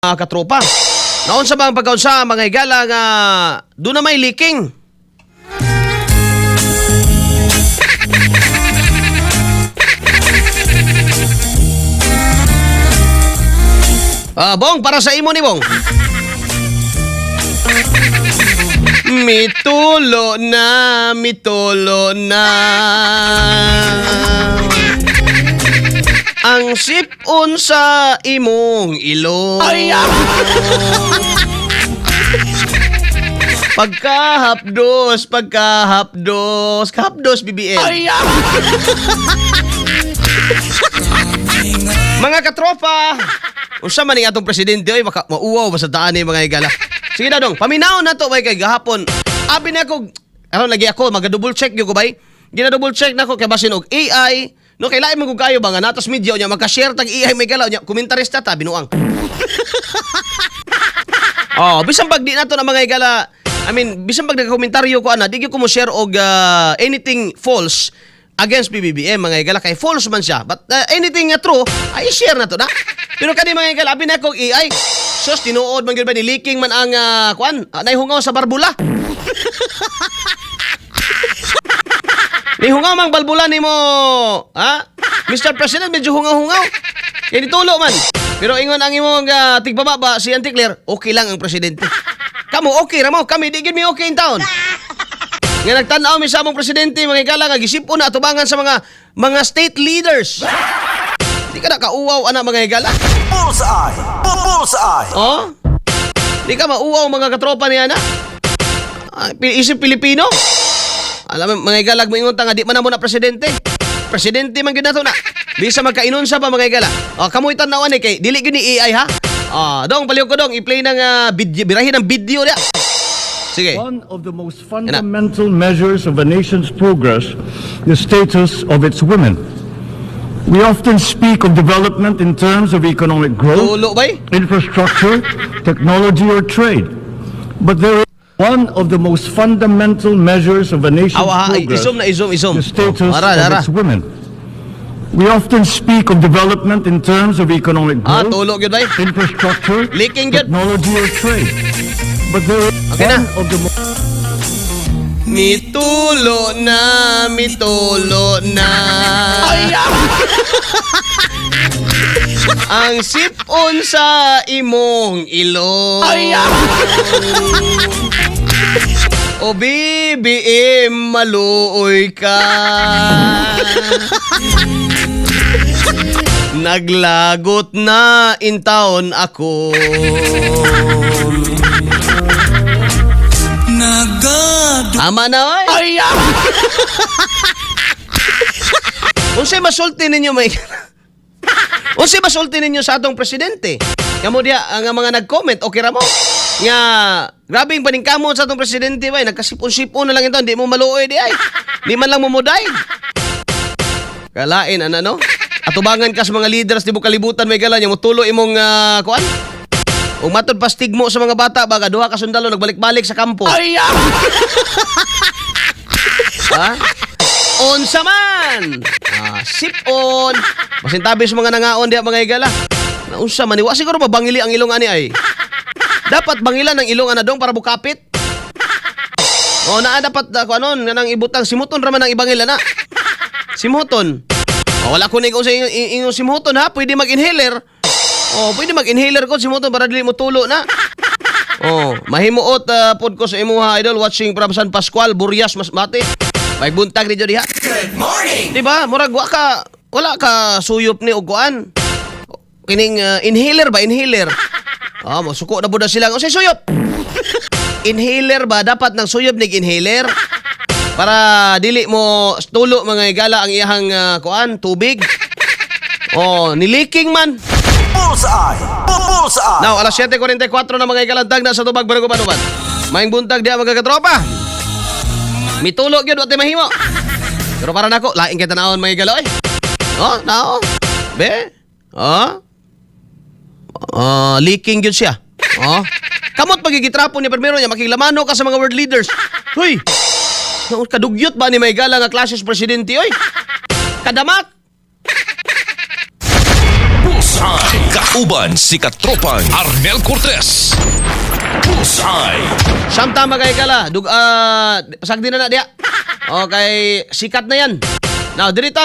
katropa. Naon sa mga pagkaunsa mga higala nga doon na may leaking. Bong, para sa imo ni Bong. Mitulo na, mitulo na. Ang sipon sa imong ilong. Pagkahapdos, pagkahapdos. Kahapdos, BBM. Mga katropa, unsa man ning atong presidente oy mauwaw ba sa daan ni mga higala. Sige na dong, paminaw na to bay kay gahapon. Abi na ko, lagi ako maga-double check gyud ko bay. Gina-double check na ko kay basin og AI. No kay lain man kog kayo ba nga natos media nya magka-share tag AI may galaw nya komentarista ta binuang. Bisan pag di nato na mga higala, bisan pag nagkomentaryo ko ana, di gyud ko mo share og anything false against PBBM mga higala kay false man siya. But anything nga true, ay share na to na. Pero kani mga higala, abi na kog AI. Sus, tinuod man gyud ba ni leaking man ang naihungaw sa barbula. Nihungaw mang balbula nimo, ha? Mr. President, medyo hungaw-hungaw. Kaya nitulo man. Pero ingon ang imong tigbaba si Auntie Claire, okay lang ang presidente. Kamu okay ra mo, kami di gyud mi okay in town. Nga nagtan-aw mi sa among presidente mga higala nga gisip-on na atubangan sa mga state leaders. Di ka na kauwaw ana mga higala. Bullseye! Bullseye! Di ka mauwaw mga katropa niya na. Isip Pilipino. Alam mga higala moingon ta nga di man na mo na presidente. Presidente man gyud nato na. Bisa magkainunsa pa mga higala. Kamu tan-awan kay dili gyud ni AI ha. Dong palihog ko dong i-play ng video, birahin ng video dia. Sige. One of the most fundamental measures of a nation's progress is the status of its women. We often speak of development in terms of economic growth, infrastructure, technology, or trade. But there is one of the most fundamental measures of a nation's progress the status of its women. We often speak of development in terms of economic growth, infrastructure, technology, or trade. But there is one of the most... Mitulo na, mitulo na. Ang sipon sa imong ilong. O BBM, maluoy ka. Naglagot na in town ako. Tama na oy. Unsay masulti ninyo may Unsay masulti ninyo sa atong presidente? Kamo dia ang mga nag-comment okay ra mo. Nga grabing paningkamot sa atong presidente bay nagkasipon-sipon na lang ito hindi mo maluoy di ay. Di man lang mo moday. Kalain ano? Atubangan ka sa mga leaders di mo kalibutan may gala nya mo tulo imong kuan. Ug matod pastigmo sa mga bata baga duha ka sundalo nagbalik-balik sa kampo. Unsa man? Sip-on. Masintabi sa mga nangaon diha mga higala. Unsa man wa siguro mabangili ang ilong ani ay. Dapat bangilan ang ilong ana dong para bukapit. Naa dapat nang ibutang simuton ra man ang ibangil ana. Simuton. Wala ko ni ko sa inyo simuton ha, pwede mag-inhaler. Pwede mag-inhaler ko simuton para dili mo tulo na. Mahimuot pod ko sa imuha idol watching from San Pascual, Burias, Masbate. May buntag ni diha. Good morning. Diba? Murag wala ka suyop ni og kuan. Kining inhaler ba inhaler? Masuko na buda sila. Unsay suyop? Inhaler ba dapat nang suyop nig inhaler? Para dili mo tulo mga higala ang iyahang kuan tubig. Nileaking man. Bullseye! Bullseye! Now, alas 7:44 na mga ikalandag na sa tubag Barugo-Banuban. Maing buntag diha mga katropa. Mitulog yun, wate mahimo. Pero para nako, laing kita naon mga igalo eh. Nao. Be? Leaking yun siya. Kamot pagigitrapo niya primero niya, makiglamano ka sa mga world leaders. Hoy! Kadugyot ba ni may gala nga klases presidente, oy? Kadamak! Bullseye! Uban si katropang Arnel Cortez. Bullseye. Siyam tama kay Gala. Pasagdi na na diya. Okay, sikat na yan. Now, dirita